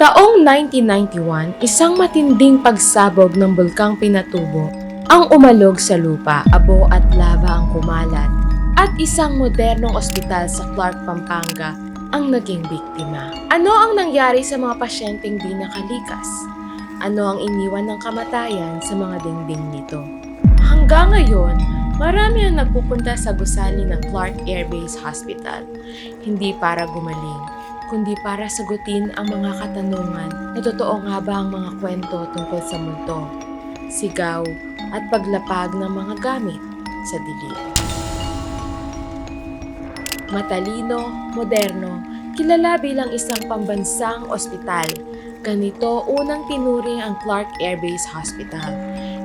Taong 1991, isang matinding pagsabog ng bulkang Pinatubo ang umalog sa lupa, abo at lava ang kumalat, at isang modernong ospital sa Clark, Pampanga ang naging biktima. Ano ang nangyari sa mga pasyenteng di nakalikas? Ano ang iniwan ng kamatayan sa mga dingding nito? Hanggang ngayon, marami ang nagpupunta sa gusali ng Clark Air Base Hospital, hindi para gumaling, kundi para sagutin ang mga katanungan na totoo nga ba ang mga kwento tungkol sa multo, sigaw at paglapag ng mga gamit sa dilim. Matalino, moderno, kilala bilang isang pambansang ospital, ganito unang tinuring ang Clark Air Base Hospital.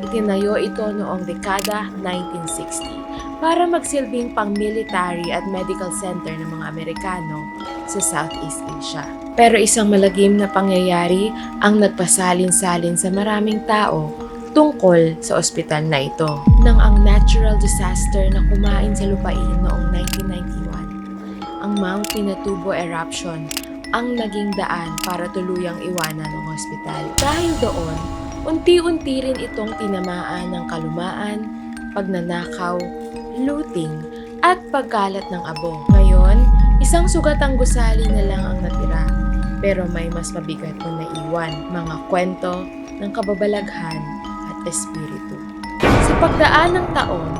Itinayo ito noong dekada 1960 para magsilbing pang-military at medical center ng mga Amerikano sa Southeast Asia. Pero isang malagim na pangyayari ang nagpasalin-salin sa maraming tao tungkol sa ospital na ito. Nang ang natural disaster na kumain sa lupain noong 1991, ang Mount Pinatubo eruption ang naging daan para tuluyang iwanan ng ospital. Dahil doon, unti-unti rin itong tinamaan ng kalumaan, pagnanakaw, looting, at pagkalat ng abo. Ngayon, isang sugatang gusali na lang ang natira, pero may mas mabigat na naiwan, mga kwento ng kababalaghan at espiritu. Sa pagdaan ng taon,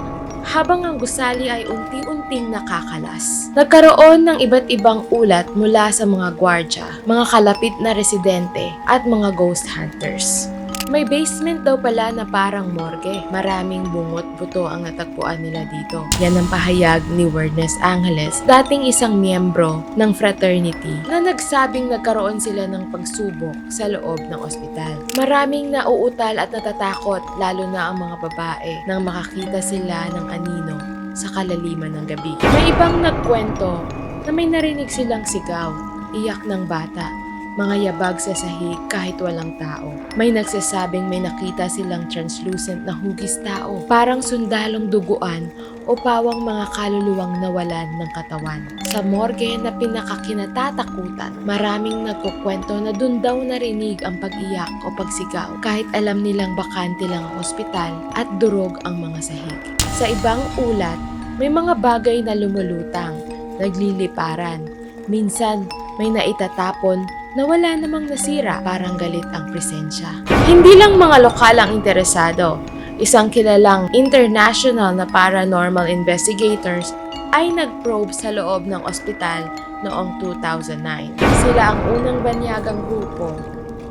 habang ang gusali ay unti-unting nakakalas, nagkaroon ng iba't ibang ulat mula sa mga gwardya, mga kalapit na residente at mga ghost hunters. May basement daw pala na parang morgue. Maraming bungot buto ang natagpuan nila dito. Yan ang pahayag ni Werness Angeles, dating isang miyembro ng fraternity, na nagsabing nagkaroon sila ng pagsubok sa loob ng ospital. Maraming nauutal at natatakot, lalo na ang mga babae, nang makakita sila ng anino sa kalaliman ng gabi. May ibang nagkwento na may narinig silang sigaw, iyak ng bata, mga yabag sa sahig kahit walang tao. May nagsasabing may nakita silang translucent na hugis tao, parang sundalong duguan o pawang mga kaluluwang nawalan ng katawan. Sa morgue na pinakakinatatakutan, maraming nagkukwento na dun daw narinig ang pag-iyak o pagsigaw kahit alam nilang bakante lang ang ospital at durog ang mga sahig. Sa ibang ulat, may mga bagay na lumulutang, nagliliparan. Minsan, may naitatapon na wala namang nasira, parang galit ang presensya. Hindi lang mga lokal ang interesado. Isang kilalang international na paranormal investigators ay nag-probe sa loob ng ospital noong 2009. Sila ang unang banyagang grupo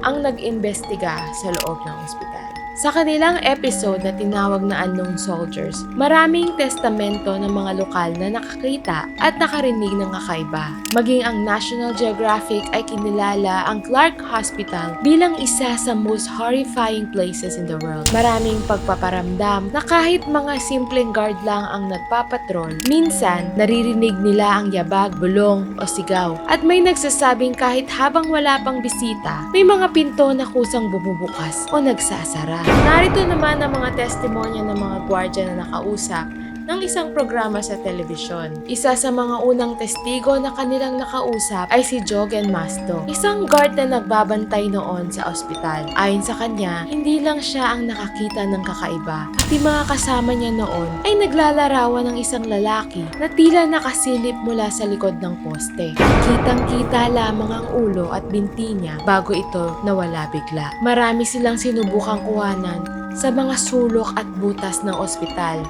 ang nag-imbestiga sa loob ng ospital. Sa kanilang episode na tinawag na Unknown Soldiers, maraming testamento ng mga lokal na nakakita at nakarinig ng kakaiba. Maging ang National Geographic ay kinilala ang Clark Hospital bilang isa sa most horrifying places in the world. Maraming pagpaparamdam na kahit mga simpleng guard lang ang nagpapatrol, minsan naririnig nila ang yabag, bulong o sigaw. At may nagsasabing kahit habang wala pang bisita, may mga pinto na kusang bumubukas o nagsasara. Narito naman ang mga testimonya ng mga gwardya na nakausap ng isang programa sa telebisyon. Isa sa mga unang testigo na kanilang nakausap ay si Jogen Masto, isang guard na nagbabantay noon sa ospital. Ayon sa kanya, hindi lang siya ang nakakita ng kakaiba, pati mga kasama niya noon ay naglalarawan ng isang lalaki na tila nakasilip mula sa likod ng poste. Kitang-kita lamang ang ulo at binti niya bago ito nawala bigla. Marami silang sinubukang kuhanan sa mga sulok at butas ng ospital,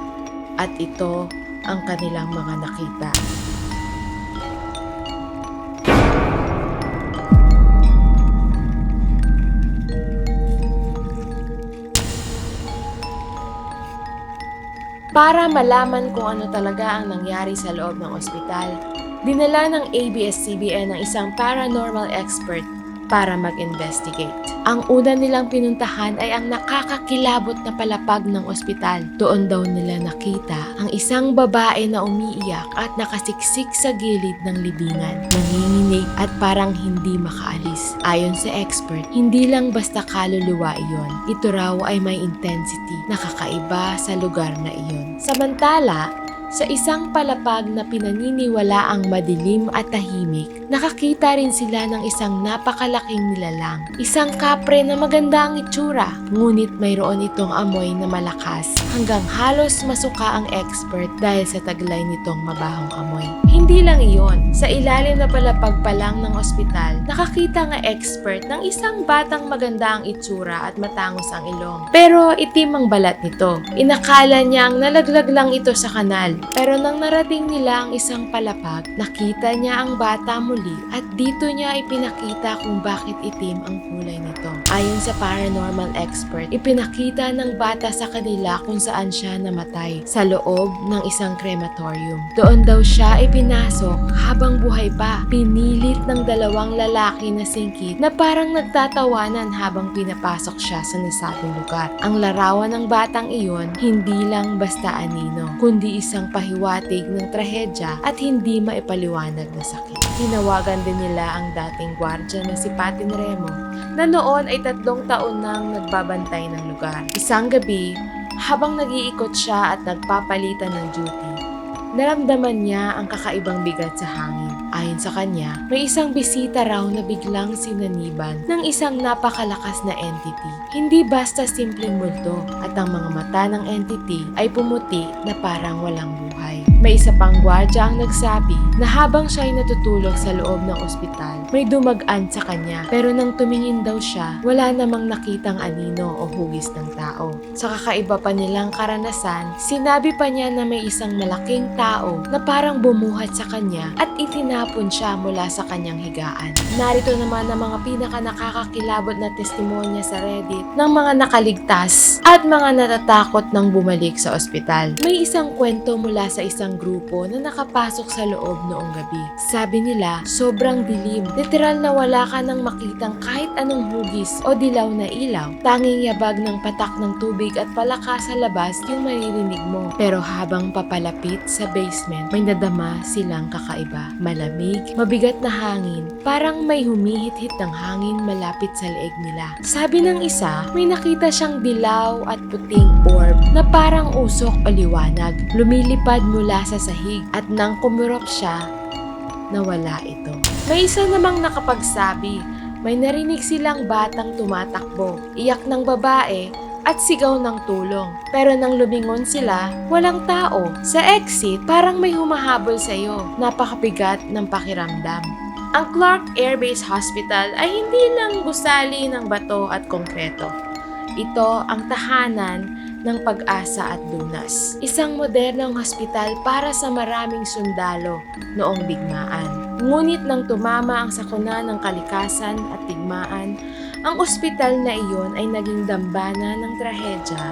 at ito ang kanilang mga nakita. Para malaman kung ano talaga ang nangyari sa loob ng ospital, dinala ng ABS-CBN ng isang paranormal expert para mag-investigate. Ang una nilang pinuntahan ay ang nakakakilabot na palapag ng ospital. Doon daw nila nakita ang isang babae na umiiyak at nakasiksik sa gilid ng libingan, nanginginig at parang hindi makaalis. Ayon sa expert, hindi lang basta kaluluwa iyon. Ito raw ay may intensity na kakaiba sa lugar na iyon. Samantala, Sa isang palapag na pinaniniwalaang madilim at tahimik, nakakita rin sila ng isang napakalaking nilalang. Isang kapre na maganda ang itsura, ngunit mayroon itong amoy na malakas hanggang halos masuka ang expert dahil sa taglay nitong mabahong amoy. Hindi lang iyon, sa ilalim na palapag pa lang ng ospital, nakakita nga expert ng isang batang maganda ang itsura at matangos ang ilong. Pero itim ang balat nito. Inakala niyang nalaglag lang ito sa kanal. Pero nang narating nila ang isang palapag, nakita niya ang bata muli at dito niya ipinakita kung bakit itim ang kulay nito. Ayon sa paranormal expert, ipinakita ng bata sa kanila kung saan siya namatay, sa loob ng isang crematorium. Doon daw siya ipinasok habang buhay pa. Pinilit ng dalawang lalaki na singkit na parang nagtatawanan habang pinapasok siya sa nasabing lugar. Ang larawan ng batang iyon, hindi lang basta anino, kundi isang pahiwatig ng trahedya at hindi maipaliwanag na sakit. Tinawagan din nila ang dating gwardya na si Patin Remo na noon ay 3 taon nang nagbabantay ng lugar. Isang gabi, habang nag-iikot siya at nagpapalitan ng duty, naramdaman niya ang kakaibang bigat sa hangin. Ayon sa kanya, may isang bisita raw na biglang sinaniban ng isang napakalakas na entity. Hindi basta simpleng multo at ang mga mata ng entity ay pumuti na parang walang buhay. May isa pang gwardya ang nagsabi na habang siya ay natutulog sa loob ng ospital, may dumagaan sa kanya. Pero nang tumingin daw siya, wala namang nakitang anino o hugis ng tao. Sa kakaiba pa nilang karanasan, sinabi pa niya na may isang malaking tao na parang bumuhat sa kanya at itinapon siya mula sa kanyang higaan. Narito naman ang mga pinaka nakakakilabot na testimonya sa Reddit ng mga nakaligtas at mga natatakot nang bumalik sa ospital. May isang kwento mula sa isang grupo na nakapasok sa loob noong gabi. Sabi nila, sobrang dilim. Literal na wala ka nang makitang kahit anong hugis o dilaw na ilaw. Tanging yabag ng patak ng tubig at palaka sa labas yung maririnig mo. Pero habang papalapit sa basement, may nadama silang kakaiba. Malamig, mabigat na hangin, parang may humihit-hit ng hangin malapit sa leeg nila. Sabi ng isa, may nakita siyang dilaw at puting orb na parang usok o liwanag. Lumilipad mula sa sahig at nang kumurot siya, nawala ito. May isa namang nakapagsabi, may narinig silang batang tumatakbo, iyak ng babae at sigaw ng tulong. Pero nang lumingon sila, walang tao. Sa exit, parang may humahabol sa'yo. Napakabigat ng pakiramdam. Ang Clark Air Base Hospital ay hindi lang gusali ng bato at konkreto. Ito ang tahanan ng pag-asa at lunas. Isang modernong hospital para sa maraming sundalo noong digmaan. Ngunit nang tumama ang sakuna ng kalikasan at digmaan, ang ospital na iyon ay naging dambana ng trahedya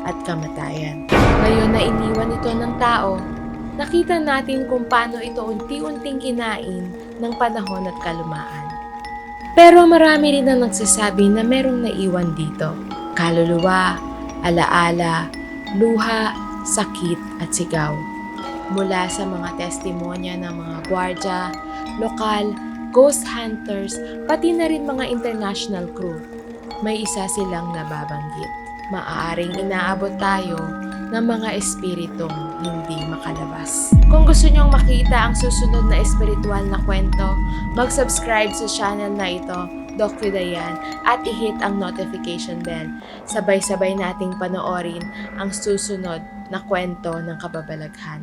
at kamatayan. Ngayon na iniwan ito ng tao, nakita natin kung paano ito unti-unting kinain ng panahon at kalumaan. Pero marami rin ang nagsasabi na merong naiwan dito. Kaluluwa, alaala, luha, sakit at sigaw. Mula sa mga testimonya ng mga gwardya, lokal, ghost hunters, pati na rin mga international crew, may isa silang nababanggit. Maaaring inaabot tayo ng mga espiritong hindi makalabas. Kung gusto nyong makita ang susunod na espiritual na kwento, mag-subscribe sa channel na ito, Docu Dayan, at i-hit ang notification bell. Sabay-sabay nating panoorin ang susunod na kwento ng kababalaghan.